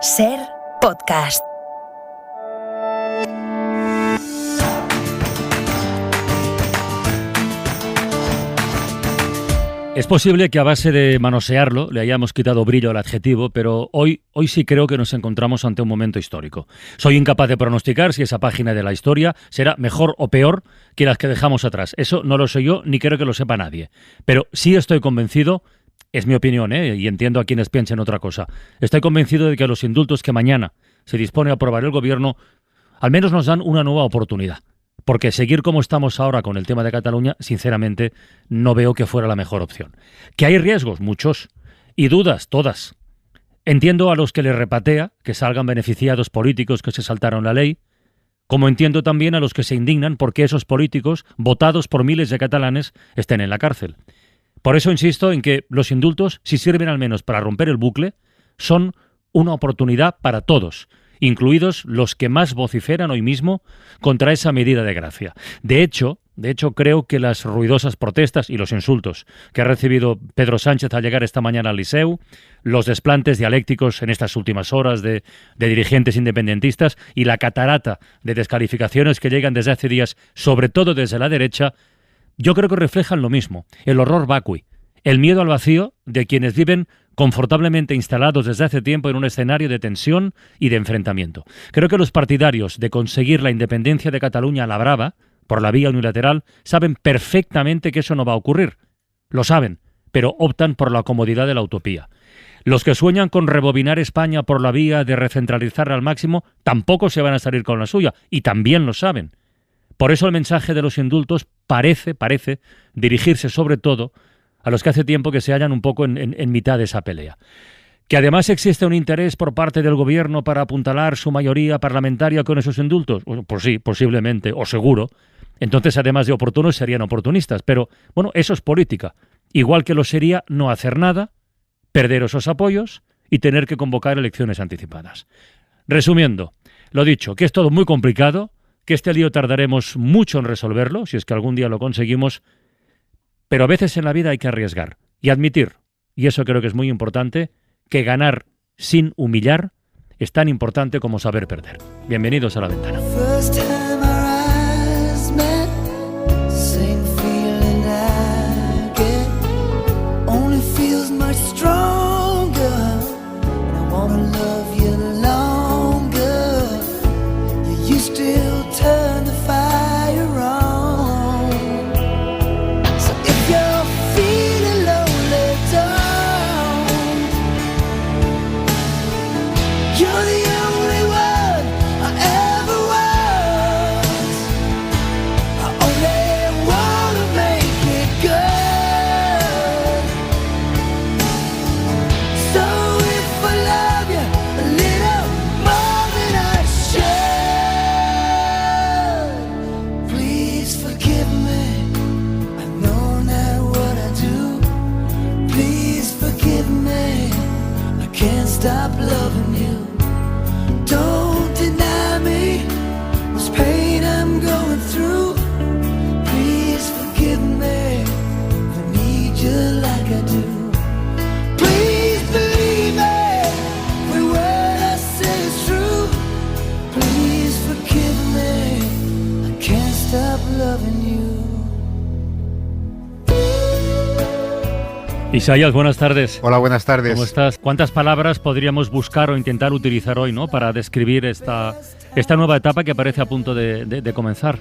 SER Podcast. Es posible que a base de manosearlo le hayamos quitado brillo al adjetivo, pero hoy sí creo que nos encontramos ante un momento histórico. Soy incapaz de pronosticar si esa página de la historia será mejor o peor que las que dejamos atrás. Eso no lo sé yo, ni creo que lo sepa nadie. Pero sí estoy convencido, es mi opinión, y entiendo a quienes piensen otra cosa, estoy convencido de que los indultos que mañana se dispone a aprobar el Gobierno al menos nos dan una nueva oportunidad. Porque seguir como estamos ahora con el tema de Cataluña, sinceramente, no veo que fuera la mejor opción. Que hay riesgos, muchos, y dudas, todas. Entiendo a los que les repatea que salgan beneficiados políticos que se saltaron la ley, como entiendo también a los que se indignan porque esos políticos, votados por miles de catalanes, estén en la cárcel. Por eso insisto en que los indultos, si sirven al menos para romper el bucle, son una oportunidad para todos, incluidos los que más vociferan hoy mismo contra esa medida de gracia. De hecho, creo que las ruidosas protestas y los insultos que ha recibido Pedro Sánchez al llegar esta mañana al Liceu, los desplantes dialécticos en estas últimas horas de dirigentes independentistas y la catarata de descalificaciones que llegan desde hace días, sobre todo desde la derecha, yo creo que reflejan lo mismo, el horror vacui, el miedo al vacío de quienes viven confortablemente instalados desde hace tiempo en un escenario de tensión y de enfrentamiento. Creo que los partidarios de conseguir la independencia de Cataluña a la brava, por la vía unilateral, saben perfectamente que eso no va a ocurrir. Lo saben, pero optan por la comodidad de la utopía. Los que sueñan con rebobinar España por la vía de recentralizarla al máximo, tampoco se van a salir con la suya, y también lo saben. Por eso el mensaje de los indultos parece dirigirse sobre todo a los que hace tiempo que se hallan un poco en mitad de esa pelea. Que además existe un interés por parte del Gobierno para apuntalar su mayoría parlamentaria con esos indultos, pues sí, posiblemente, o seguro. Entonces, además de oportunos, serían oportunistas. Pero, bueno, eso es política. Igual que lo sería no hacer nada, perder esos apoyos y tener que convocar elecciones anticipadas. Resumiendo, lo dicho, que es todo muy complicado, que este lío tardaremos mucho en resolverlo, si es que algún día lo conseguimos, pero a veces en la vida hay que arriesgar y admitir, y eso creo que es muy importante, que ganar sin humillar es tan importante como saber perder. Bienvenidos a La Ventana. Isaías, buenas tardes. Hola, buenas tardes. ¿Cómo estás? ¿Cuántas palabras podríamos buscar o intentar utilizar hoy, para describir esta nueva etapa que parece a punto de comenzar?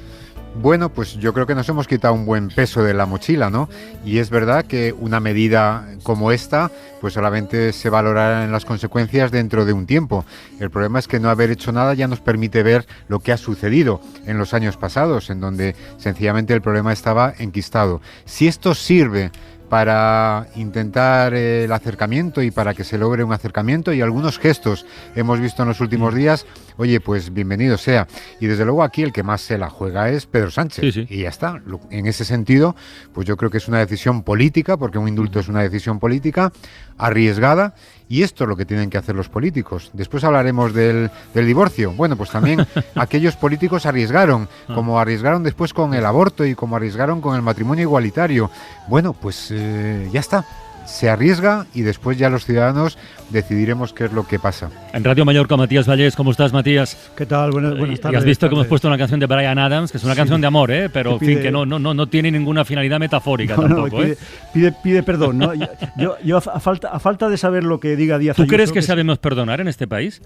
Bueno, pues yo creo que nos hemos quitado un buen peso de la mochila, ¿no? Y es verdad que una medida como esta, pues solamente se valorará en las consecuencias dentro de un tiempo. El problema es que no haber hecho nada ya nos permite ver lo que ha sucedido en los años pasados, en donde sencillamente el problema estaba enquistado. Si esto sirve para intentar el acercamiento y para que se logre un acercamiento, y algunos gestos hemos visto en los últimos días, oye, pues bienvenido sea. Y desde luego aquí el que más se la juega es Pedro Sánchez. Sí. Y ya está. En ese sentido, pues yo creo que es una decisión política, porque un indulto es una decisión política arriesgada, y esto es lo que tienen que hacer los políticos. Después hablaremos del divorcio. Bueno, pues también aquellos políticos arriesgaron, como arriesgaron después con el aborto y como arriesgaron con el matrimonio igualitario. Bueno, pues ya está. se arriesga y después ya los ciudadanos decidiremos qué es lo que pasa. En Radio Mallorca, Matías Vallés, ¿cómo estás, Matías? ¿Qué tal? Buenas tardes. Y has visto que hemos puesto una canción de Bryan Adams, que es una canción de amor, pero en fin, que no tiene ninguna finalidad metafórica tampoco. Pide perdón, ¿no? Yo a falta de saber lo que diga Díaz ¿Tú Ayuso, crees que sabemos perdonar en este país?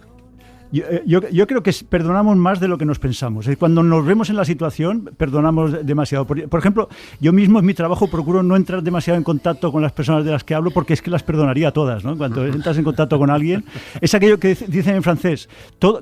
Yo creo que perdonamos más de lo que nos pensamos. Cuando nos vemos en la situación, perdonamos demasiado. Por ejemplo, yo mismo en mi trabajo procuro no entrar demasiado en contacto con las personas de las que hablo, porque es que las perdonaría todas, ¿no? Cuando entras en contacto con alguien, es aquello que dicen en francés,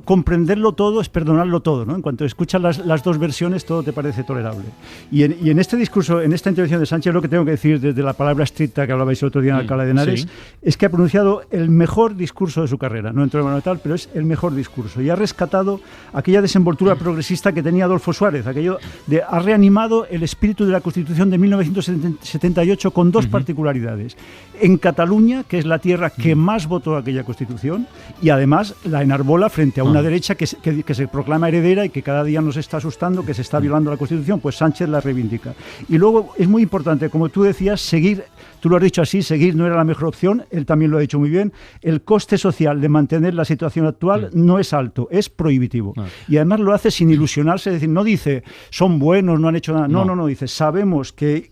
comprenderlo todo es perdonarlo todo, ¿no? En cuanto escuchas las dos versiones, todo te parece tolerable. Y en este discurso, en esta intervención de Sánchez, lo que tengo que decir desde la palabra estricta que hablabais el otro día en Alcalá de Henares, es que ha pronunciado el mejor discurso de su carrera. No entro en tal, pero es el mejor discurso, y ha rescatado aquella desenvoltura progresista que tenía Adolfo Suárez, ha reanimado el espíritu de la Constitución de 1978 con dos particularidades. En Cataluña, que es la tierra que más votó aquella Constitución, y además la enarbola frente a una derecha que se proclama heredera y que cada día nos está asustando, que se está violando la Constitución, pues Sánchez la reivindica. Y luego es muy importante, como tú decías, seguir. Tú lo has dicho así, seguir no era la mejor opción, él también lo ha dicho muy bien. El coste social de mantener la situación actual no es alto, es prohibitivo. Y además lo hace sin ilusionarse, es decir, no dice, son buenos, no han hecho nada. No, dice, sabemos que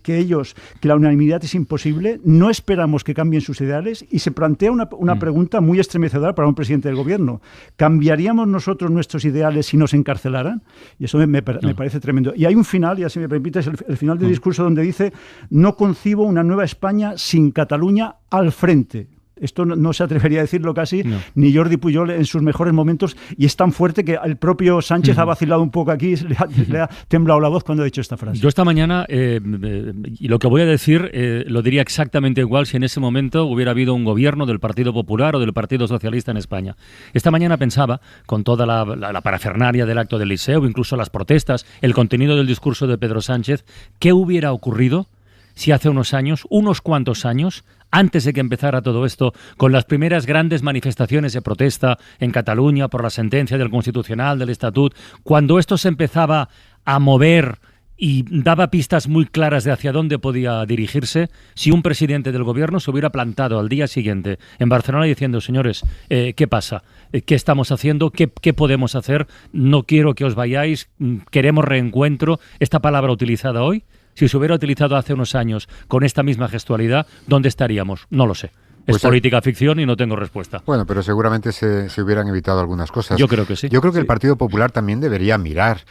la unanimidad es imposible, no esperamos que cambien sus ideales, y se plantea una pregunta muy estremecedora para un presidente del gobierno. ¿Cambiaríamos nosotros nuestros ideales si nos encarcelaran? Y eso me parece tremendo. Y hay un final, y así me permites, el final del discurso donde dice, no concibo una nueva España sin Cataluña al frente. Esto no se atrevería a decirlo casi ni Jordi Pujol en sus mejores momentos, y es tan fuerte que el propio Sánchez ha vacilado un poco aquí, le ha temblado la voz cuando ha dicho esta frase. Yo esta mañana, y lo que voy a decir, lo diría exactamente igual si en ese momento hubiera habido un gobierno del Partido Popular o del Partido Socialista en España. Esta mañana pensaba, con toda la parafernalia del acto del Liceo, incluso las protestas, el contenido del discurso de Pedro Sánchez, ¿qué hubiera ocurrido si hace unos cuantos años, antes de que empezara todo esto, con las primeras grandes manifestaciones de protesta en Cataluña por la sentencia del Constitucional, del Estatut, cuando esto se empezaba a mover y daba pistas muy claras de hacia dónde podía dirigirse, si un presidente del gobierno se hubiera plantado al día siguiente en Barcelona diciendo, señores, ¿qué pasa? ¿Qué estamos haciendo? ¿Qué podemos hacer? No quiero que os vayáis, queremos reencuentro. Esta palabra utilizada hoy, si se hubiera utilizado hace unos años con esta misma gestualidad, ¿dónde estaríamos? No lo sé. Es política ficción y no tengo respuesta. Bueno, pero seguramente se hubieran evitado algunas cosas. Yo creo que sí. Yo creo que el Partido Popular también debería mirar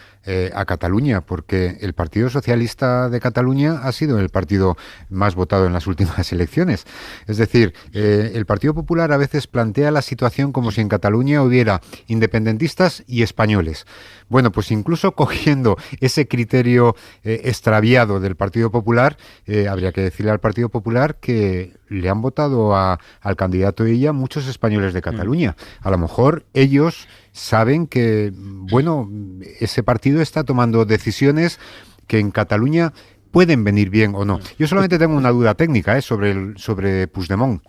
a Cataluña, porque el Partido Socialista de Cataluña ha sido el partido más votado en las últimas elecciones. Es decir, el Partido Popular a veces plantea la situación como si en Cataluña hubiera independentistas y españoles. Bueno, pues incluso cogiendo ese criterio extraviado del Partido Popular, habría que decirle al Partido Popular que le han votado al candidato de ella muchos españoles de Cataluña. A lo mejor ellos saben que, bueno, ese partido está tomando decisiones que en Cataluña pueden venir bien o no. Yo solamente tengo una duda técnica sobre Puigdemont,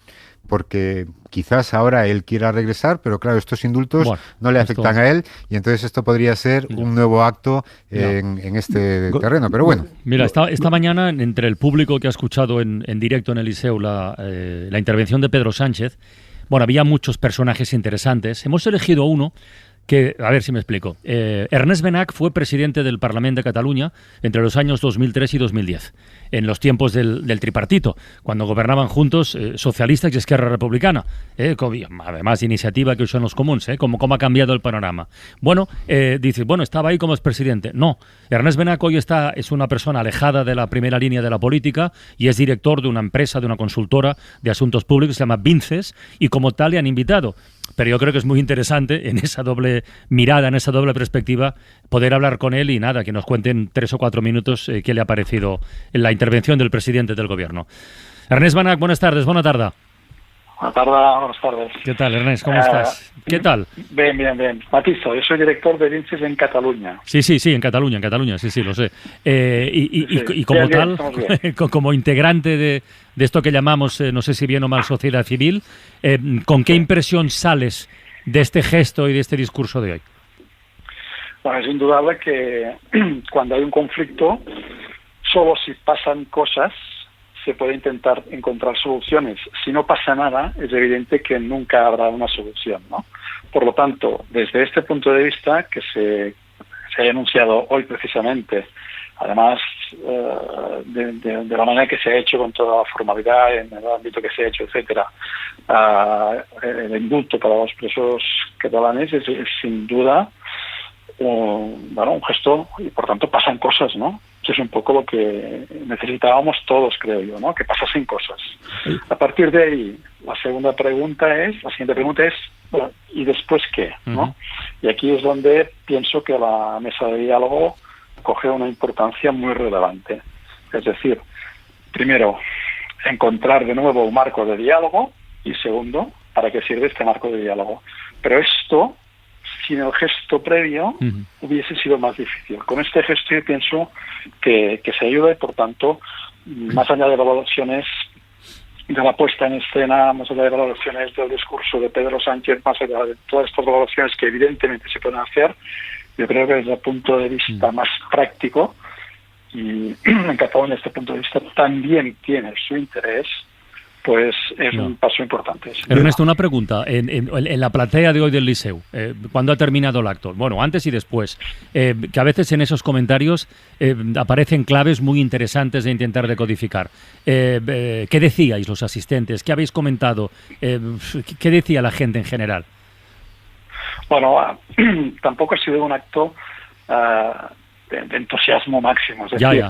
porque quizás ahora él quiera regresar, pero claro, estos indultos no le afectan a él, y entonces esto podría ser un nuevo acto en este terreno, pero bueno. Mira, esta mañana, entre el público que ha escuchado en directo en el Liceu la intervención de Pedro Sánchez, bueno, había muchos personajes interesantes. Hemos elegido uno que, a ver si me explico. Ernest Benach fue presidente del Parlament de Cataluña entre los años 2003 y 2010, en los tiempos del tripartito, cuando gobernaban juntos socialistas y Esquerra Republicana, además iniciativa que son los comuns, cómo ha cambiado el panorama. Bueno, dice, estaba ahí como expresidente. No, Ernest Benach hoy es una persona alejada de la primera línea de la política y es director de una empresa, de una consultora de asuntos públicos, se llama Vinces, y como tal le han invitado. Pero yo creo que es muy interesante en esa doble mirada, en esa doble perspectiva, poder hablar con él y nada, que nos cuenten 3 o 4 minutos qué le ha parecido en la intervención del presidente del gobierno. Ernest Benach, buenas tardes, buena tarde. Buenas tardes. ¿Qué tal, Ernest? ¿Cómo estás? ¿Qué tal? Bien. Matizo, yo soy director de Vinces en Cataluña. Sí, en Cataluña, sí, lo sé. Y como tal, como integrante de esto que llamamos, no sé si bien o mal, sociedad civil, ¿con qué impresión sales de este gesto y de este discurso de hoy? Bueno, es indudable que cuando hay un conflicto, solo si pasan cosas se puede intentar encontrar soluciones. Si no pasa nada, es evidente que nunca habrá una solución, ¿no? Por lo tanto, desde este punto de vista, que se haya anunciado hoy precisamente, además de la manera que se ha hecho, con toda la formalidad, en el ámbito que se ha hecho, etcétera, el indulto para los presos catalanes es sin duda un gesto, y por tanto pasan cosas, ¿no? Que es un poco lo que necesitábamos todos, creo yo, ¿no? Que pasasen cosas. A partir de ahí, la siguiente pregunta es, bueno, ¿y después qué? ¿No? Y aquí es donde pienso que la mesa de diálogo coge una importancia muy relevante. Es decir, primero, encontrar de nuevo un marco de diálogo, y segundo, ¿para qué sirve este marco de diálogo? Pero esto, sin el gesto previo, hubiese sido más difícil. Con este gesto yo pienso que se ayuda, y por tanto, más allá de valoraciones de la puesta en escena, más allá de valoraciones del discurso de Pedro Sánchez, más allá de todas estas valoraciones que evidentemente se pueden hacer, yo creo que desde el punto de vista más práctico, y en Cataluña este punto de vista también tiene su interés, pues es un paso importante. Sí. Ernesto, una pregunta. En la platea de hoy del Liceu, ¿cuándo ha terminado el acto? Bueno, antes y después. Que a veces en esos comentarios aparecen claves muy interesantes de intentar decodificar. ¿Qué decíais los asistentes? ¿Qué habéis comentado? ¿Qué decía la gente en general? Bueno, tampoco ha sido un acto de entusiasmo máximo. Es decir,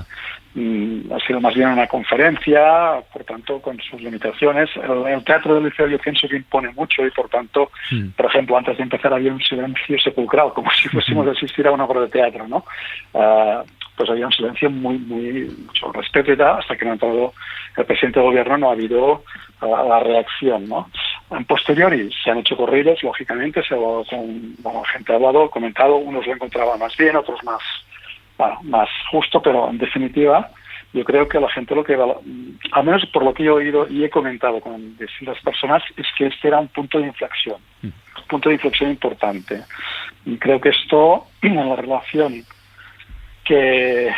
ha sido más bien una conferencia, por tanto, con sus limitaciones. El Teatro del Liceu yo pienso que impone mucho, y por tanto, por ejemplo, antes de empezar había un silencio sepulcral, como si fuésemos a asistir a una obra de teatro, ¿no? Pues había un silencio mucho respeto y tal, hasta que no ha entrado el presidente del gobierno, no ha habido la reacción, ¿no? En posteriori se han hecho corridos, lógicamente, se ha hablado la gente ha hablado, comentado, unos lo encontraban más bien, otros más justo, pero en definitiva yo creo que la gente al menos por lo que yo he oído y he comentado con distintas personas, es que este era un punto de inflexión, importante. Y creo que esto, en la relación que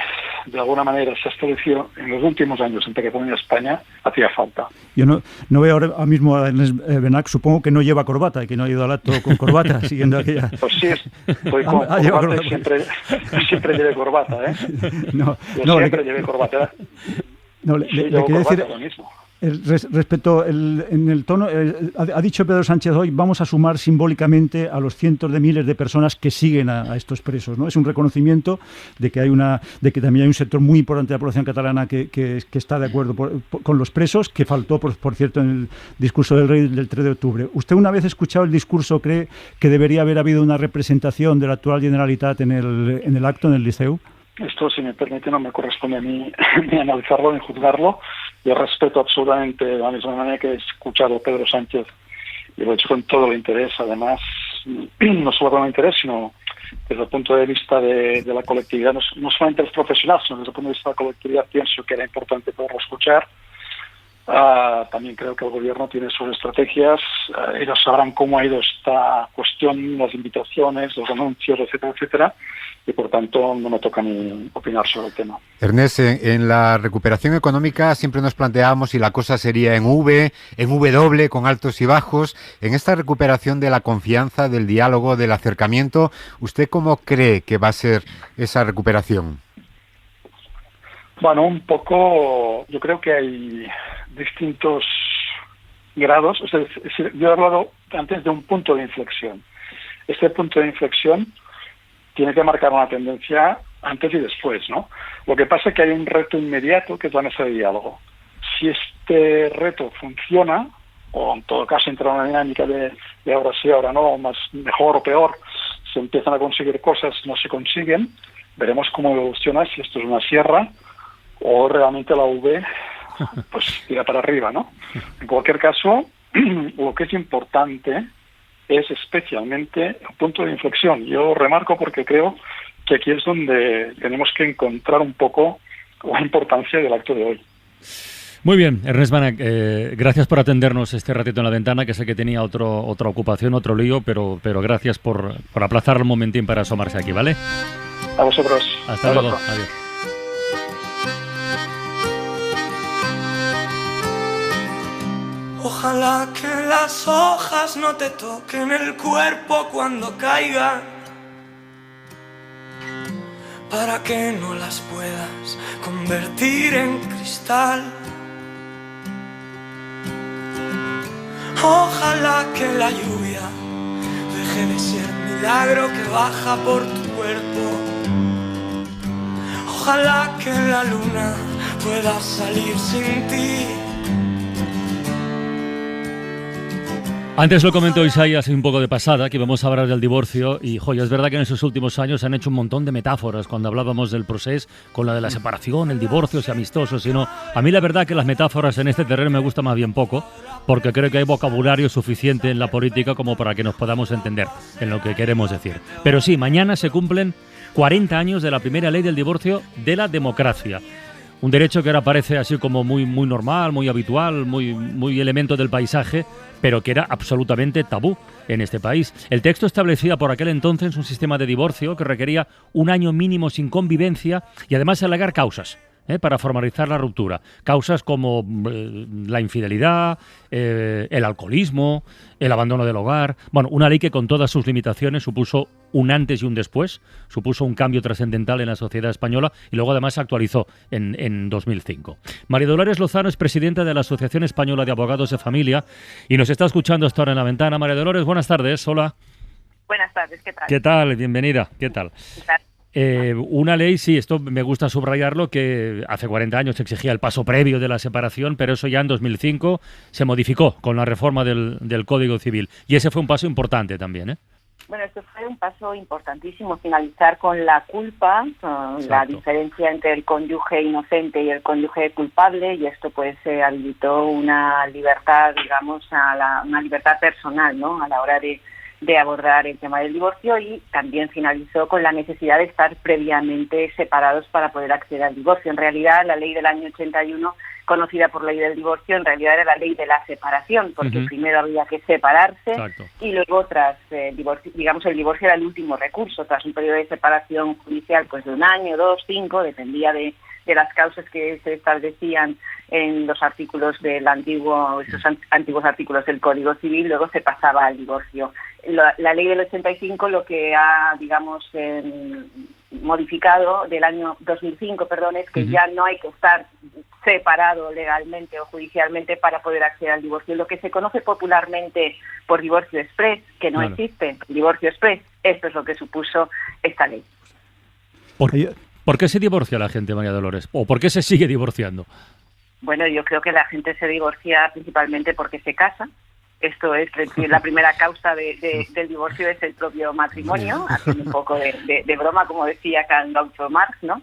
de alguna manera se ha establecido en los últimos años entre Cataluña y España, hacía falta. Yo no veo ahora mismo a Ernest Benach, supongo que no lleva corbata y que no ha ido al acto con corbata, siguiendo aquella... Pues sí, estoy con corbata y siempre lleve corbata, ¿eh? Siempre lleve corbata. No, le quería decir... Lo mismo. Respecto en el tono, ha dicho Pedro Sánchez hoy, vamos a sumar simbólicamente a los cientos de miles de personas que siguen a estos presos, ¿no? Es un reconocimiento de que también hay un sector muy importante de la población catalana que está de acuerdo con los presos, que faltó, por cierto, en el discurso del rey del 3 de octubre. ¿Usted, una vez escuchado el discurso, cree que debería haber habido una representación de la actual Generalitat en el acto, en el Liceu? Esto, si me permite, no me corresponde a mí ni analizarlo ni juzgarlo. Yo respeto absolutamente, de la misma manera que he escuchado a Pedro Sánchez, y lo he hecho con todo el interés, además, no solo con el interés, sino desde el punto de vista de la colectividad, no solamente los profesionales, sino desde el punto de vista de la colectividad, pienso que era importante poderlo escuchar. También creo que el gobierno tiene sus estrategias, ellos sabrán cómo ha ido esta cuestión, las invitaciones, los anuncios, etcétera, etcétera, y por tanto no me toca ni opinar sobre el tema. Ernest, en la recuperación económica siempre nos planteábamos si la cosa sería en V, en W, con altos y bajos. En esta recuperación de la confianza, del diálogo, del acercamiento, ¿usted cómo cree que va a ser esa recuperación? Bueno, un poco, yo creo que hay distintos grados. Es decir, yo he hablado antes de un punto de inflexión. Este punto de inflexión tiene que marcar una tendencia antes y después, ¿no? Lo que pasa es que hay un reto inmediato, que es la mesa de diálogo. Si este reto funciona, o en todo caso entra en una dinámica de ahora sí, ahora no, más mejor o peor, se empiezan a conseguir cosas, no se consiguen, veremos cómo evoluciona, si esto es una sierra o realmente la V pues tira para arriba, ¿no? En cualquier caso, lo que es importante es especialmente el punto de inflexión. Yo remarco porque creo que aquí es donde tenemos que encontrar un poco la importancia del acto de hoy. Muy bien, Ernest Benach, gracias por atendernos este ratito en la ventana, que sé que tenía otra ocupación, otro lío, pero gracias por aplazar el momentín para asomarse aquí, ¿vale? A vosotros. Hasta luego. Adiós. Ojalá que las hojas no te toquen el cuerpo cuando caigan, para que no las puedas convertir en cristal. Ojalá que la lluvia deje de ser milagro que baja por tu cuerpo. Ojalá que la luna pueda salir sin ti. Antes lo comentó Isaías un poco de pasada, que íbamos a hablar del divorcio y, joya, es verdad que en esos últimos años se han hecho un montón de metáforas cuando hablábamos del procés, con la de la separación, el divorcio, si amistoso, si no. A mí la verdad que las metáforas en este terreno me gusta más bien poco, porque creo que hay vocabulario suficiente en la política como para que nos podamos entender en lo que queremos decir. Pero sí, mañana se cumplen 40 años de la primera ley del divorcio de la democracia. Un derecho que ahora parece así como muy normal, muy habitual, muy elemento del paisaje, pero que era absolutamente tabú en este país. El texto establecía por aquel entonces un sistema de divorcio que requería un año mínimo sin convivencia y además alegar causas para formalizar la ruptura. Causas como la infidelidad, el alcoholismo, el abandono del hogar. Bueno, una ley que con todas sus limitaciones supuso un antes y un después, supuso un cambio trascendental en la sociedad española y luego además se actualizó en 2005. María Dolores Lozano es presidenta de la Asociación Española de Abogados de Familia y nos está escuchando hasta ahora en la ventana. María Dolores, buenas tardes. Hola. Buenas tardes, ¿qué tal? ¿Qué tal? Bienvenida. ¿Qué tal? ¿Qué tal? Una ley, sí, esto me gusta subrayarlo, que hace 40 años se exigía el paso previo de la separación, pero eso ya en 2005 se modificó con la reforma del Código Civil. Y ese fue un paso importante también, ¿eh? Bueno, esto fue un paso importantísimo, finalizar con la culpa, con la diferencia entre el cónyuge inocente y el cónyuge culpable, y esto pues habilitó una libertad, digamos, una libertad personal, ¿no?, a la hora de abordar el tema del divorcio, y también finalizó con la necesidad de estar previamente separados para poder acceder al divorcio. En realidad, la ley del año 81, conocida por ley del divorcio, en realidad era la ley de la separación, porque primero había que separarse. Exacto. Y luego tras divorcio, digamos, el divorcio era el último recurso, tras un periodo de separación judicial pues de 1 año, 2, 5, dependía de las causas que se establecían en los artículos del esos antiguos artículos del Código Civil. Luego se pasaba al divorcio. La ley del 85 lo que ha, digamos, modificado del año 2005, es que ya no hay que estar separado legalmente o judicialmente para poder acceder al divorcio. Lo que se conoce popularmente por divorcio exprés, que no existe, divorcio exprés, esto es lo que supuso esta ley. ¿Por qué se divorcia la gente, María Dolores? ¿O por qué se sigue divorciando? Bueno, yo creo que la gente se divorcia principalmente porque se casa. Esto es la primera causa del divorcio, es el propio matrimonio, haciendo un poco de broma, como decía Karl Marx, ¿no?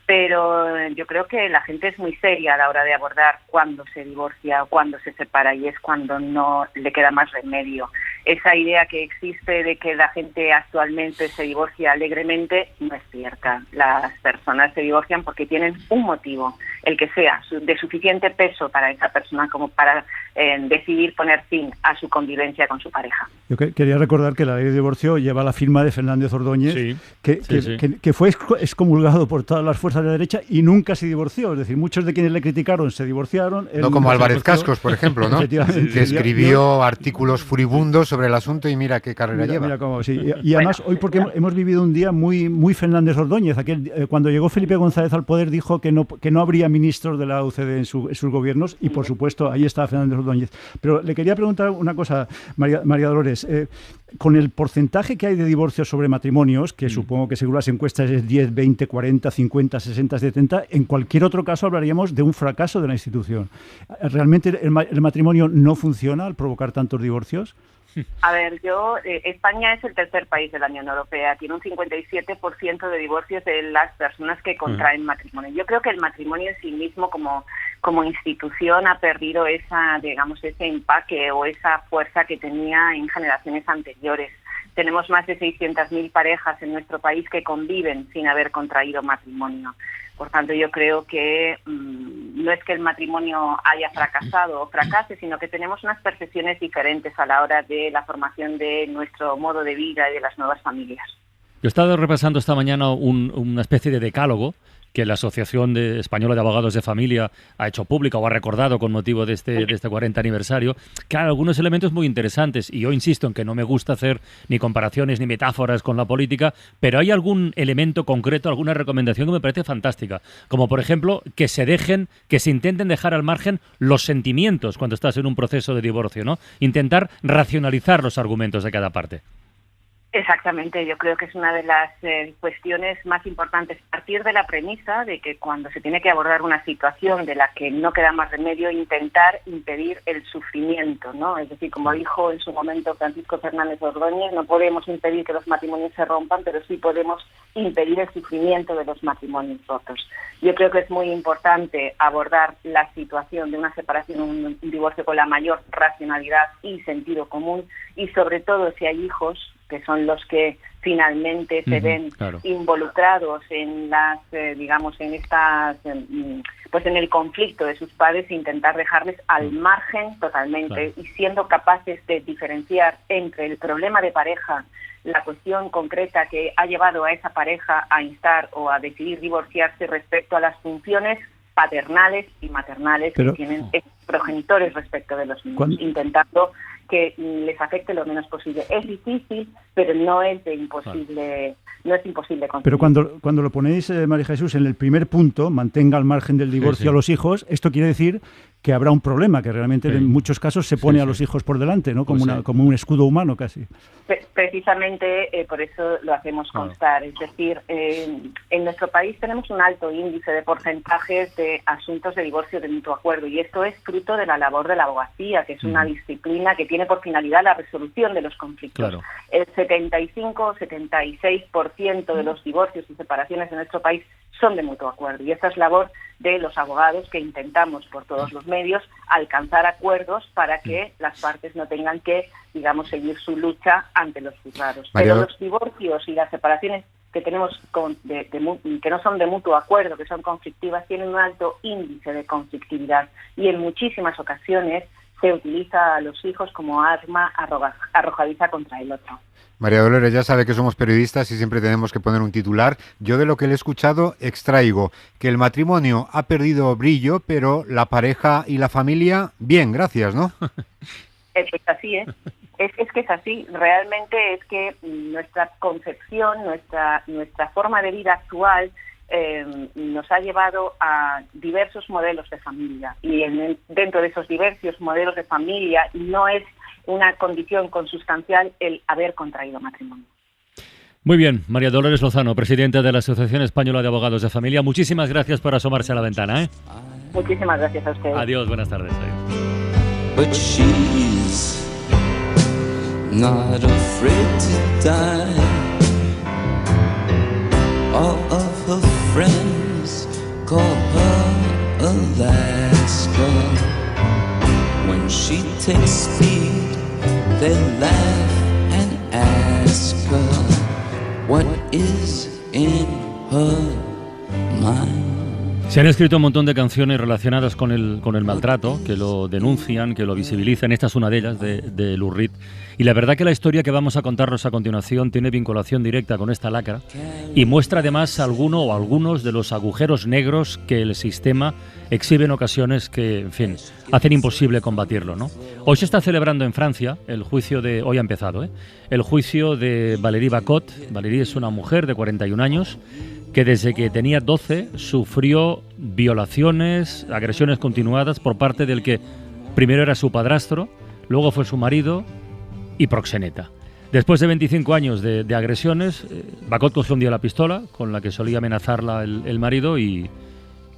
Pero yo creo que la gente es muy seria a la hora de abordar cuándo se divorcia o cuándo se separa, y es cuando no le queda más remedio. Esa idea que existe de que la gente actualmente se divorcia alegremente no es cierta. Las personas se divorcian porque tienen un motivo, el que sea, de suficiente peso para esa persona como para decidir poner fin a su convivencia con su pareja. Yo quería recordar que la ley de divorcio lleva la firma de Fernández Ordóñez, que fue excomulgado por todas las fuerzas de la derecha y nunca se divorció. Es decir, muchos de quienes le criticaron se divorciaron. No como Álvarez Cascos, por ejemplo, ¿no? Que escribió artículos furibundos sobre el asunto y mira qué carrera lleva. Mira cómo, sí. Y además hoy, porque hemos vivido un día muy Fernández Ordóñez. Cuando llegó Felipe González al poder, dijo que no habría ministros de la UCD en sus gobiernos, y por supuesto ahí está Fernández Ordóñez. Pero le quería preguntar una cosa, María Dolores. Con el porcentaje que hay de divorcios sobre matrimonios, que supongo que según las encuestas es 10, 20, 40, 50, 60, 70, en cualquier otro caso hablaríamos de un fracaso de la institución. ¿Realmente el matrimonio no funciona al provocar tantos divorcios? A ver, España es el tercer país de la Unión Europea, tiene un 57% de divorcios de las personas que contraen matrimonio. Yo creo que el matrimonio en sí mismo como institución ha perdido ese empaque o esa fuerza que tenía en generaciones anteriores. Tenemos más de 600.000 parejas en nuestro país que conviven sin haber contraído matrimonio. Por tanto, yo creo que no es que el matrimonio haya fracasado o fracase, sino que tenemos unas percepciones diferentes a la hora de la formación de nuestro modo de vida y de las nuevas familias. Yo he estado repasando esta mañana una especie de decálogo que la Asociación Española de Abogados de Familia ha hecho pública o ha recordado con motivo de este 40 aniversario, claro, algunos elementos muy interesantes. Y yo insisto en que no me gusta hacer ni comparaciones ni metáforas con la política, pero hay algún elemento concreto, alguna recomendación que me parece fantástica. Como, por ejemplo, que se intenten dejar al margen los sentimientos cuando estás en un proceso de divorcio, ¿no? Intentar racionalizar los argumentos de cada parte. Exactamente, yo creo que es una de las cuestiones más importantes. Partir de la premisa de que cuando se tiene que abordar una situación de la que no queda más remedio, intentar impedir el sufrimiento, ¿no? Es decir, como dijo en su momento Francisco Fernández Ordóñez, no podemos impedir que los matrimonios se rompan, pero sí podemos impedir el sufrimiento de los matrimonios rotos. Yo creo que es muy importante abordar la situación de una separación, un divorcio con la mayor racionalidad y sentido común, y sobre todo si hay hijos, que son los que finalmente se ven involucrados en las, digamos, en estas, pues en el conflicto de sus padres, intentar dejarles al margen totalmente y siendo capaces de diferenciar entre el problema de pareja, la cuestión concreta que ha llevado a esa pareja a instar o a decidir divorciarse respecto a las funciones paternales y maternales que tienen progenitores respecto de los niños, intentando que les afecte lo menos posible. Es difícil, pero no es imposible conseguir. Pero cuando lo ponéis, María Jesús, en el primer punto, mantenga al margen del divorcio a los hijos, esto quiere decir que habrá un problema, que realmente en muchos casos se pone a los hijos por delante, ¿no? Como un escudo humano casi. Precisamente por eso lo hacemos constar. Es decir, en nuestro país tenemos un alto índice de porcentajes de asuntos de divorcio de mutuo acuerdo, y esto es fruto de la labor de la abogacía, que es una disciplina que tiene por finalidad la resolución de los conflictos. Claro. El 75-76% de los divorcios y separaciones en nuestro país son de mutuo acuerdo, y esta es labor de los abogados, que intentamos por todos los medios alcanzar acuerdos para que las partes no tengan que, digamos, seguir su lucha ante los juzgados. Pero los divorcios y las separaciones que tenemos que no son de mutuo acuerdo, que son conflictivas, tienen un alto índice de conflictividad, y en muchísimas ocasiones se utiliza a los hijos como arma arrojadiza contra el otro. María Dolores, ya sabe que somos periodistas y siempre tenemos que poner un titular. Yo, de lo que le he escuchado, extraigo que el matrimonio ha perdido brillo, pero la pareja y la familia, bien, gracias, ¿no? Es así, ¿eh? Es que es así. Realmente es que nuestra concepción, nuestra forma de vida actual nos ha llevado a diversos modelos de familia, y dentro de esos diversos modelos de familia no es una condición consustancial el haber contraído matrimonio. Muy bien, María Dolores Lozano, presidenta de la Asociación Española de Abogados de Familia. Muchísimas gracias por asomarse a la ventana, ¿eh? Muchísimas gracias a ustedes. Adiós, buenas tardes. But she's not afraid to die. All of her friends call her Alaska. When she takes speed, they laugh and ask her what is in her mind. Se han escrito un montón de canciones relacionadas con el maltrato, que lo denuncian, que lo visibilizan. Esta es una de ellas, de Lou Reed. Y la verdad que la historia que vamos a contarnos a continuación tiene vinculación directa con esta lacra y muestra además alguno o algunos de los agujeros negros que el sistema exhibe en ocasiones que, en fin, hacen imposible combatirlo, ¿no? Hoy se está celebrando en Francia el juicio de... Hoy ha empezado, el juicio de Valérie Bacot. Valérie es una mujer de 41 años que desde que tenía 12 sufrió violaciones, agresiones continuadas por parte del que primero era su padrastro, luego fue su marido y proxeneta. Después de 25 años de agresiones, Bacot cogió un día la pistola con la que solía amenazarla el marido y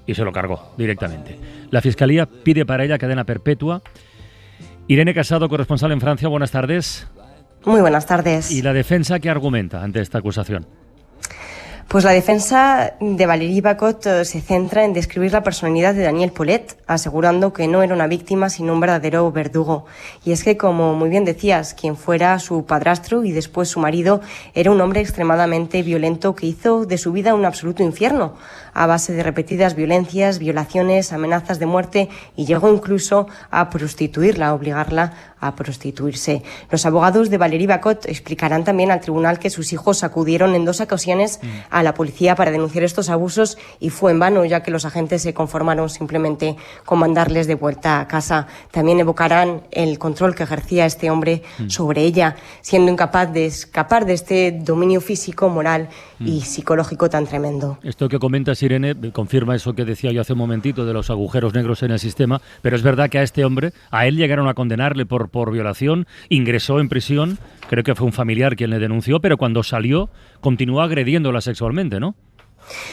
se lo cargó directamente. La Fiscalía pide para ella cadena perpetua. Irene Casado, corresponsal en Francia, buenas tardes. Muy buenas tardes. ¿Y la defensa qué argumenta ante esta acusación? Pues la defensa de Valérie Bacot se centra en describir la personalidad de Daniel Paulet, asegurando que no era una víctima sino un verdadero verdugo. Y es que, como muy bien decías, quien fuera su padrastro y después su marido era un hombre extremadamente violento que hizo de su vida un absoluto infierno. a base de repetidas violencias, violaciones, amenazas de muerte y llegó incluso a prostituirla, a obligarla a prostituirse. Los abogados de Valérie Bacot explicarán también al tribunal que sus hijos acudieron en 2 ocasiones a la policía para denunciar estos abusos y fue en vano, ya que los agentes se conformaron simplemente con mandarles de vuelta a casa. También evocarán el control que ejercía este hombre sobre ella, siendo incapaz de escapar de este dominio físico, moral y psicológico tan tremendo. Esto que comentas, Irene, confirma eso que decía yo hace un momentito de los agujeros negros en el sistema, pero es verdad que a este hombre, a él llegaron a condenarle por violación, ingresó en prisión, creo que fue un familiar quien le denunció, pero cuando salió continuó agrediéndola sexualmente, ¿no?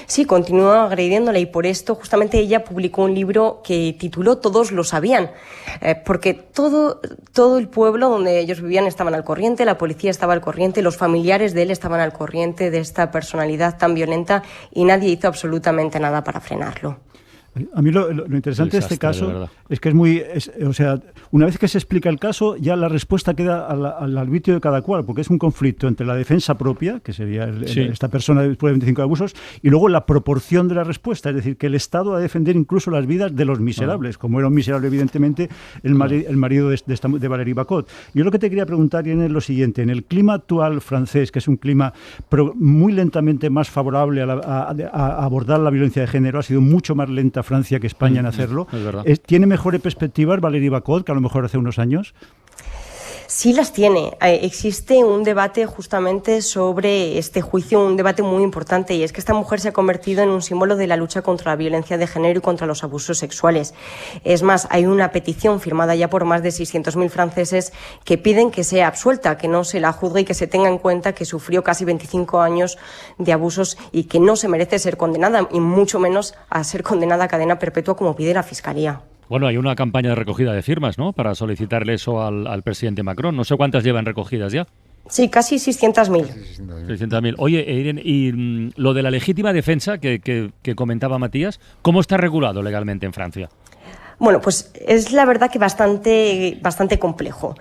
Sí, continuó agrediéndola y por esto justamente ella publicó un libro que tituló Todos lo sabían, porque todo el pueblo donde ellos vivían estaban al corriente, la policía estaba al corriente, los familiares de él estaban al corriente de esta personalidad tan violenta y nadie hizo absolutamente nada para frenarlo. A mí lo interesante de este caso es que o sea, una vez que se explica el caso, ya la respuesta queda al arbitrio de cada cual, porque es un conflicto entre la defensa propia, que sería esta persona después de 25 abusos, y luego la proporción de la respuesta, es decir, que el Estado va a defender incluso las vidas de los miserables, como era un miserable, evidentemente, el marido de Valérie Bacot. Yo lo que te quería preguntar, Irene, es lo siguiente. En el clima actual francés, que es un clima muy lentamente más favorable a abordar la violencia de género, ha sido mucho más lenta Francia que España en hacerlo. ¿Tiene mejores perspectivas Valérie Bacot que a lo mejor hace unos años? Sí las tiene. Existe un debate justamente sobre este juicio, un debate muy importante, y es que esta mujer se ha convertido en un símbolo de la lucha contra la violencia de género y contra los abusos sexuales. Es más, hay una petición firmada ya por más de 600.000 franceses que piden que sea absuelta, que no se la juzgue y que se tenga en cuenta que sufrió casi 25 años de abusos y que no se merece ser condenada, y mucho menos a ser condenada a cadena perpetua como pide la Fiscalía. Bueno, hay una campaña de recogida de firmas, ¿no?, para solicitarle eso al presidente Macron. No sé cuántas llevan recogidas ya. Sí, casi 600.000. 600.000. Oye, Irene, y lo de la legítima defensa que comentaba Matías, ¿cómo está regulado legalmente en Francia? Bueno, pues es la verdad que bastante complejo.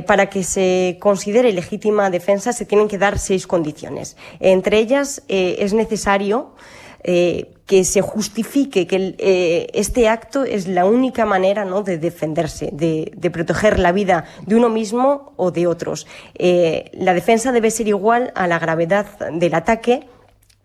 Para que se considere legítima defensa se tienen que dar 6 condiciones. Entre ellas es necesario que se justifique que este acto es la única manera, ¿no?, de defenderse, de proteger la vida de uno mismo o de otros. La defensa debe ser igual a la gravedad del ataque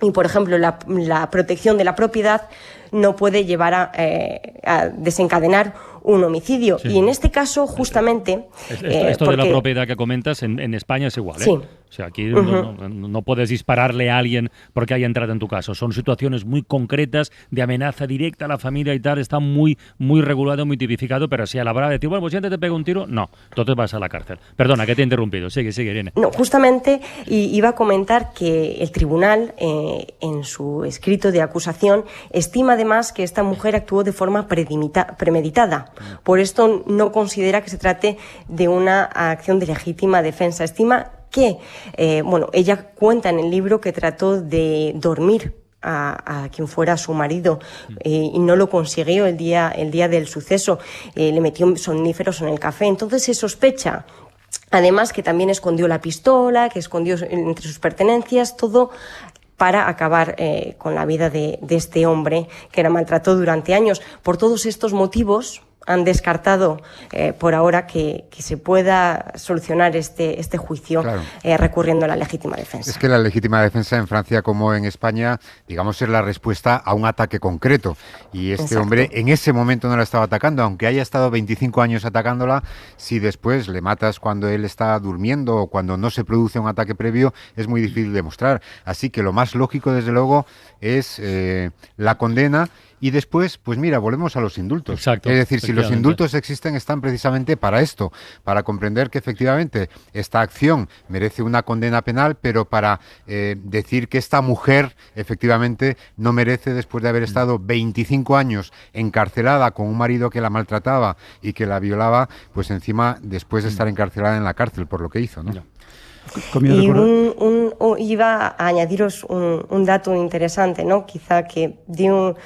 y, por ejemplo, la protección de la propiedad no puede llevar a desencadenar un homicidio. Sí. Y en este caso, justamente... Esto de la propiedad que comentas, en España es igual, ¿eh? Sí. O sea, aquí no puedes dispararle a alguien porque haya entrado en tu casa. Son situaciones muy concretas de amenaza directa a la familia y tal. Está muy regulado, muy tipificado, pero si a la hora de decir, bueno, pues si antes te pego un tiro, no, entonces vas a la cárcel. Perdona, que te he interrumpido. Sigue, Irene. No, justamente iba a comentar que el tribunal, en su escrito de acusación, estima además que esta mujer actuó de forma premeditada. Por esto no considera que se trate de una acción de legítima defensa. Estima que, ella cuenta en el libro que trató de dormir a quien fuera su marido y no lo consiguió el día del suceso. Le metió somníferos en el café. Entonces se sospecha, además, que también escondió la pistola, que escondió entre sus pertenencias, todo para acabar con la vida de este hombre que la maltrató durante años. Por todos estos motivos han descartado por ahora que se pueda solucionar este juicio, claro, recurriendo a la legítima defensa. Es que la legítima defensa en Francia como en España, digamos, es la respuesta a un ataque concreto. Y este hombre en ese momento no la estaba atacando, aunque haya estado 25 años atacándola. Si después le matas cuando él está durmiendo o cuando no se produce un ataque previo, es muy difícil demostrar. Así que lo más lógico, desde luego, es la condena. Y después, pues mira, volvemos a los indultos. Exacto, es decir, si los indultos existen, están precisamente para esto, para comprender que efectivamente esta acción merece una condena penal, pero para decir que esta mujer efectivamente no merece, después de haber estado 25 años encarcelada con un marido que la maltrataba y que la violaba, pues encima después de estar encarcelada en la cárcel por lo que hizo, ¿no? Y iba a añadiros un dato interesante, ¿no? Quizá que dio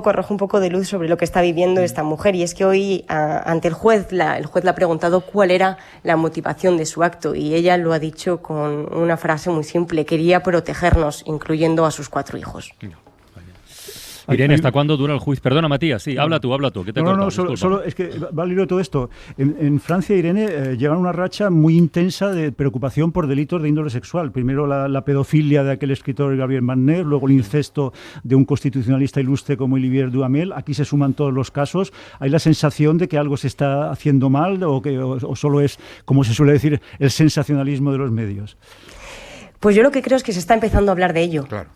arrojó un poco de luz sobre lo que está viviendo esta mujer, y es que hoy ante el juez le ha preguntado cuál era la motivación de su acto, y ella lo ha dicho con una frase muy simple: quería protegernos, incluyendo a sus 4 hijos. Irene, ¿hasta cuándo dura el juicio? Perdona, Matías, sí, habla tú, que te he cortado, solo es que va al hilo de todo esto. En Francia, Irene, llevan una racha muy intensa de preocupación por delitos de índole sexual. Primero la pedofilia de aquel escritor Gabriel Magner, luego el incesto de un constitucionalista ilustre como Olivier Duhamel. Aquí se suman todos los casos. Hay la sensación de que algo se está haciendo mal o solo es, como se suele decir, el sensacionalismo de los medios. Pues yo lo que creo es que se está empezando a hablar de ello. Claro.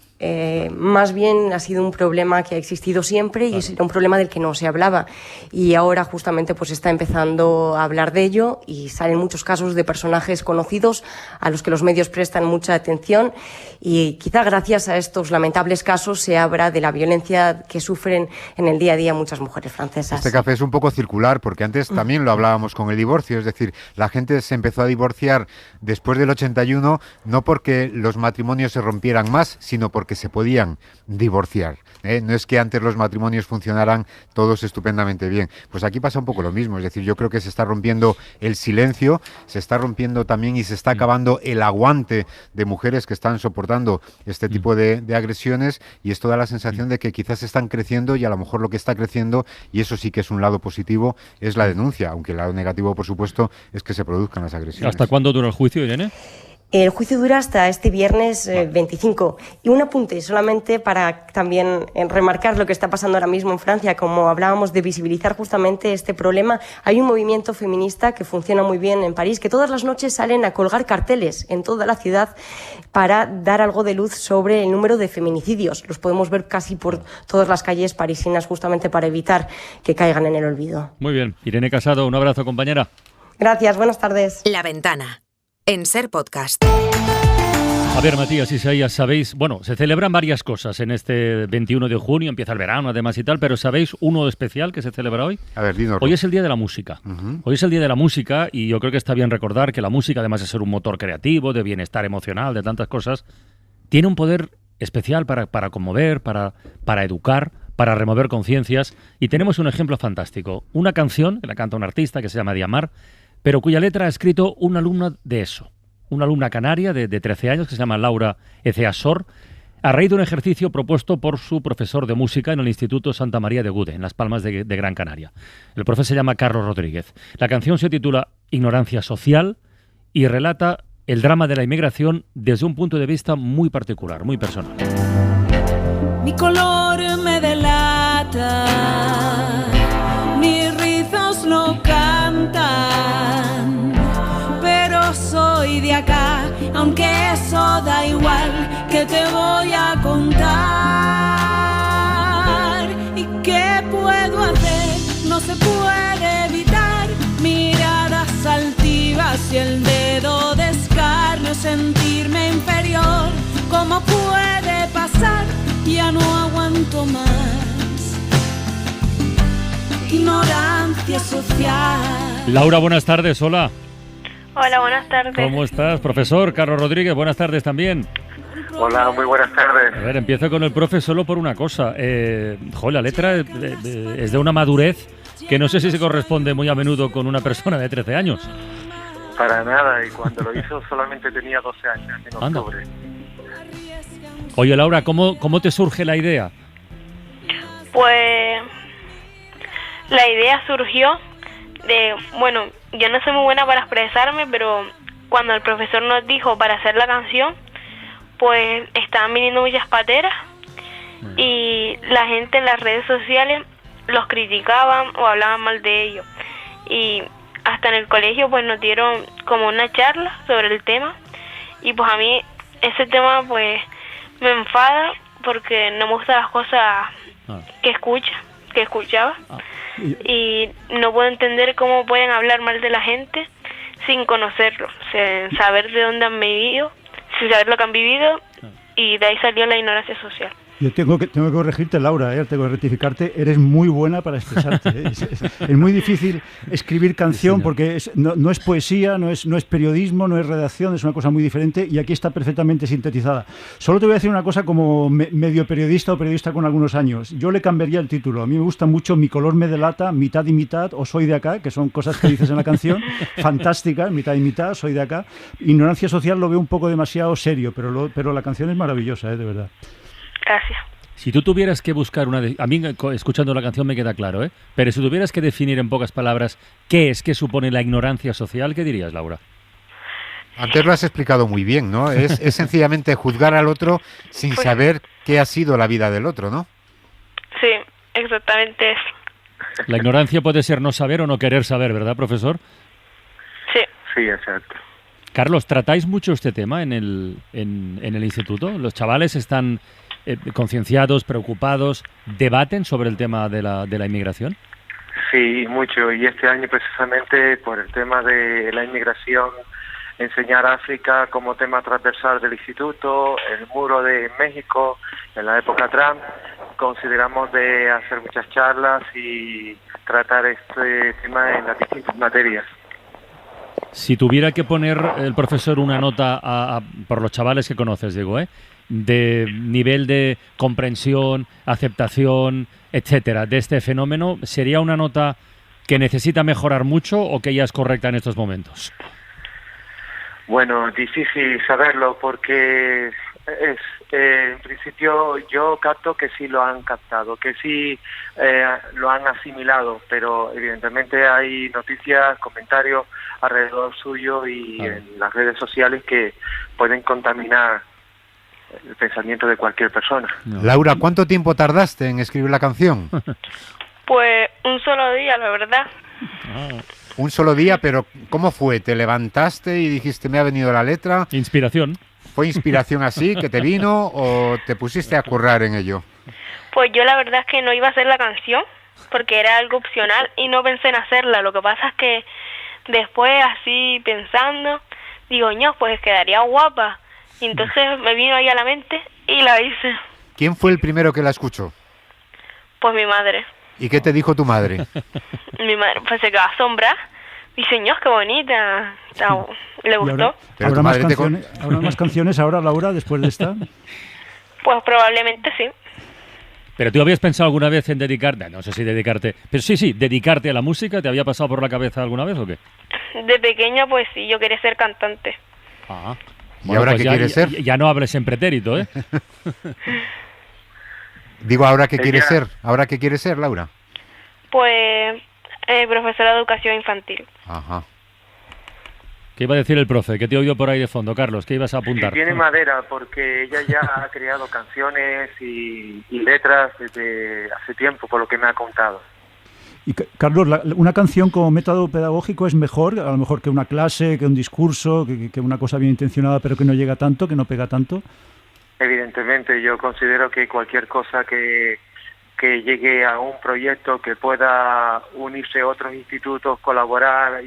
Más bien ha sido un problema que ha existido siempre y era un problema del que no se hablaba. Y ahora justamente pues está empezando a hablar de ello y salen muchos casos de personajes conocidos a los que los medios prestan mucha atención y quizá gracias a estos lamentables casos se habla de la violencia que sufren en el día a día muchas mujeres francesas. Este café es un poco circular porque antes también lo hablábamos con el divorcio, es decir, la gente se empezó a divorciar después del 81 no porque los matrimonios se rompieran más, sino porque se podían divorciar. No es que antes los matrimonios funcionaran todos estupendamente bien. Pues aquí pasa un poco lo mismo, es decir, yo creo que se está rompiendo el silencio, se está rompiendo también y se está acabando el aguante de mujeres que están soportando este tipo de agresiones y esto da la sensación de que quizás están creciendo y a lo mejor lo que está creciendo, y eso sí que es un lado positivo, es la denuncia, aunque el lado negativo, por supuesto, es que se produzcan las agresiones. ¿Hasta cuándo dura el juicio, Irene? El juicio dura hasta este viernes 25. Y un apunte solamente para también remarcar lo que está pasando ahora mismo en Francia. Como hablábamos de visibilizar justamente este problema, hay un movimiento feminista que funciona muy bien en París, que todas las noches salen a colgar carteles en toda la ciudad para dar algo de luz sobre el número de feminicidios. Los podemos ver casi por todas las calles parisinas justamente para evitar que caigan en el olvido. Muy bien. Irene Casado, un abrazo, compañera. Gracias, buenas tardes. La Ventana, en Ser Podcast. A ver, Matías, Isaías, sabéis, bueno, se celebran varias cosas en este 21 de junio, empieza el verano además y tal, pero ¿sabéis uno especial que se celebra hoy? A ver, dinos. Hoy es el Día de la Música. Hoy es el Día de la Música y yo creo que está bien recordar que la música, además de ser un motor creativo, de bienestar emocional, de tantas cosas, tiene un poder especial para conmover, para educar, para remover conciencias. Y tenemos un ejemplo fantástico. Una canción que la canta un artista que se llama Diamar, pero cuya letra ha escrito una alumna de ESO, una alumna canaria de 13 años que se llama Laura Eceasor, a raíz de un ejercicio propuesto por su profesor de música en el Instituto Santa María de Gude, en Las Palmas de Gran Canaria. El profesor se llama Carlos Rodríguez. La canción se titula Ignorancia Social y relata el drama de la inmigración desde un punto de vista muy particular, muy personal. Mi color me delata, mis rizos no cantan, pero soy de acá, aunque eso da igual, que te voy a contar. ¿Y qué puedo hacer? No se puede evitar miradas altivas y el dedo de escarnio, sentirme inferior. ¿Cómo puede pasar? Ya no aguanto más. Ignorancia social. Laura, buenas tardes, hola. Hola, buenas tardes. ¿Cómo estás? Profesor Carlos Rodríguez, buenas tardes también. Hola, muy buenas tardes. A ver, empiezo con el profe solo por una cosa. La letra es de una madurez que no sé si se corresponde muy a menudo con una persona de 13 años. Para nada, y cuando lo hizo solamente tenía 12 años, en octubre. Oye, Laura, ¿cómo te surge la idea? Pues la idea surgió de, yo no soy muy buena para expresarme, pero cuando el profesor nos dijo para hacer la canción, pues estaban viniendo muchas pateras y la gente en las redes sociales los criticaban o hablaban mal de ellos. Y hasta en el colegio pues nos dieron como una charla sobre el tema y pues a mí ese tema pues me enfada porque no me gustan las cosas que escuchaba y no puedo entender cómo pueden hablar mal de la gente sin conocerlo, sin saber de dónde han vivido, sin saber lo que han vivido, y de ahí salió la ignorancia social. Yo tengo que corregirte, Laura, tengo que rectificarte. Eres muy buena para expresarte. Es muy difícil escribir canción porque no es poesía, no es periodismo, no es redacción, es una cosa muy diferente y aquí está perfectamente sintetizada. Solo te voy a decir una cosa como medio periodista o periodista con algunos años. Yo le cambiaría el título. A mí me gusta mucho Mi color me delata, Mitad y mitad o Soy de acá, que son cosas que dices en la canción, fantásticas, mitad y mitad, soy de acá. Ignorancia social lo veo un poco demasiado serio, pero la canción es maravillosa, de verdad. Gracias. Si tú tuvieras que buscar a mí escuchando la canción me queda claro, ¿eh? Pero si tuvieras que definir en pocas palabras qué supone la ignorancia social, ¿qué dirías, Laura? Antes lo has explicado muy bien, ¿no? Es sencillamente juzgar al otro sin saber qué ha sido la vida del otro, ¿no? Sí, exactamente eso. La ignorancia puede ser no saber o no querer saber, ¿verdad, profesor? Sí. Sí, exacto. Carlos, ¿tratáis mucho este tema en el instituto? ¿Los chavales están concienciados, preocupados, debaten sobre el tema de la inmigración? Sí, mucho. Y este año precisamente por el tema de la inmigración, enseñar África como tema transversal del instituto, el muro de México en la época Trump, consideramos de hacer muchas charlas y tratar este tema en las distintas materias. Si tuviera que poner el profesor una nota por los chavales que conoces, digo, de nivel de comprensión, aceptación, etcétera, de este fenómeno, ¿sería una nota que necesita mejorar mucho o que ya es correcta en estos momentos? Bueno, difícil saberlo porque en principio yo capto que sí lo han captado, que sí lo han asimilado, pero evidentemente hay noticias, comentarios alrededor suyo y en las redes sociales que pueden contaminar el pensamiento de cualquier persona. No. Laura, ¿cuánto tiempo tardaste en escribir la canción? Pues un solo día, la verdad. Un solo día, pero ¿cómo fue? ¿Te levantaste y dijiste, me ha venido la letra? Inspiración. ¿Fue inspiración así que te vino o te pusiste a currar en ello? Pues yo la verdad es que no iba a hacer la canción porque era algo opcional y no pensé en hacerla. Lo que pasa es que después, así pensando, digo, no, pues quedaría guapa. Y entonces me vino ahí a la mente y la hice. ¿Quién fue el primero que la escuchó? Pues mi madre. ¿Y qué te dijo tu madre? Mi madre pues se quedó asombrada. Dice, ño, qué bonita. ¿Le gustó? ¿Habrá más canciones ahora, Laura, después de esta? Pues probablemente sí. ¿Pero tú habías pensado alguna vez en dedicarte, no sé si dedicarte, pero sí, dedicarte a la música? ¿Te había pasado por la cabeza alguna vez o qué? De pequeña, pues sí, yo quería ser cantante. Ah. ¿Y ahora pues qué quieres ser? Ya no hables en pretérito, ¿eh? Digo, ¿ahora qué quieres ser? ¿Ahora qué quieres ser, Laura? Pues profesora de educación infantil. Ajá. ¿Qué iba a decir el profe? ¿Qué te he oído por ahí de fondo, Carlos? ¿Qué ibas a apuntar? Tiene madera porque ella ya ha creado canciones y letras desde hace tiempo, por lo que me ha contado. Y Carlos, una canción como método pedagógico es mejor, a lo mejor que una clase, que un discurso, que una cosa bien intencionada pero que no llega tanto, que no pega tanto. Evidentemente, yo considero que cualquier cosa que llegue a un proyecto que pueda unirse a otros institutos, colaborar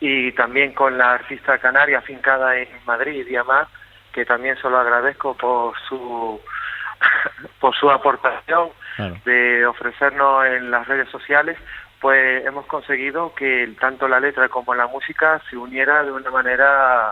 y también con la artista canaria afincada en Madrid y demás, que también se lo agradezco por su aportación. Claro. De ofrecernos en las redes sociales, pues hemos conseguido que tanto la letra como la música se uniera de una manera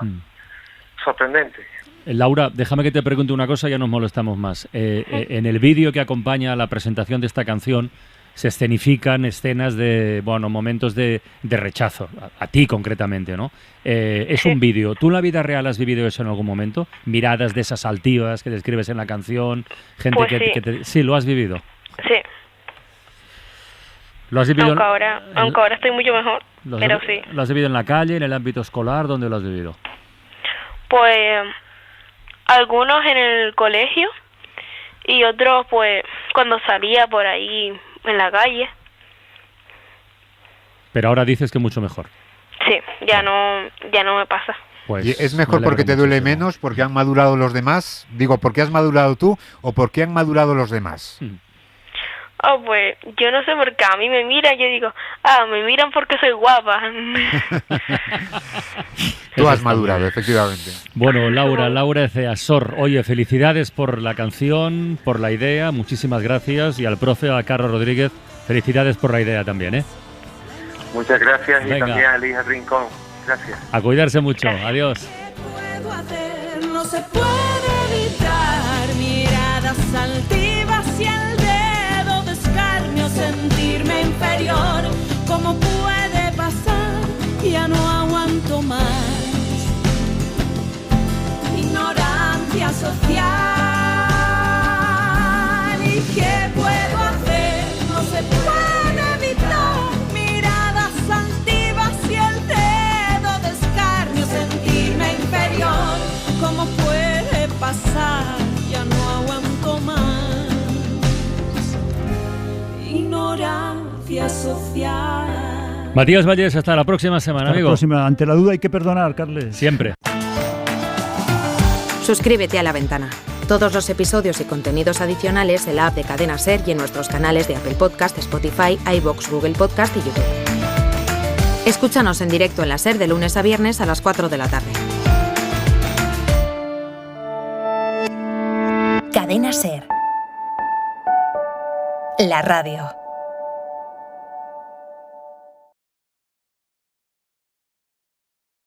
sorprendente. Laura, déjame que te pregunte una cosa, ya nos molestamos más. En el vídeo que acompaña la presentación de esta canción se escenifican escenas de, momentos de rechazo, a ti concretamente, ¿no? Es un vídeo. ¿Tú en la vida real has vivido eso en algún momento? Miradas de esas altivas que describes en la canción, gente pues sí, lo has vivido. Sí. ¿Lo has vivido? Aunque ahora estoy mucho mejor, pero sí. ¿Lo has vivido en la calle, en el ámbito escolar? ¿Dónde lo has vivido? Pues algunos en el colegio y otros pues cuando salía por ahí en la calle. Pero ahora dices que mucho mejor. Sí, ya no me pasa. Pues ¿y es mejor porque te duele menos, porque han madurado los demás? Digo, ¿porque has madurado tú o porque han madurado los demás? Oh, pues yo no sé por qué a mí me miran, yo digo, me miran porque soy guapa. Tú has madurado, efectivamente. Bueno, Laura Ezeasor, oye, felicidades por la canción, por la idea, muchísimas gracias. Y al profe, a Carlos Rodríguez, felicidades por la idea también, ¿eh? Muchas gracias. Venga. Y también a Elisa Rincón. Gracias. A cuidarse mucho. Adiós. ¿Qué puedo hacer? No se puede evitar miradas altivas y el dedo de escarnio, sentirme inferior. ¿Cómo puede pasar? Ya no aguanto más. Ignorancia social. justicia social. Matías Valles, hasta la próxima semana, amigo. Ante la duda hay que perdonar, Carles. Siempre. Suscríbete a La Ventana. Todos los episodios y contenidos adicionales en la app de Cadena SER y en nuestros canales de Apple Podcast, Spotify, iVoox, Google Podcast y YouTube. Escúchanos en directo en la SER de lunes a viernes a las 4 de la tarde. Cadena SER. La radio.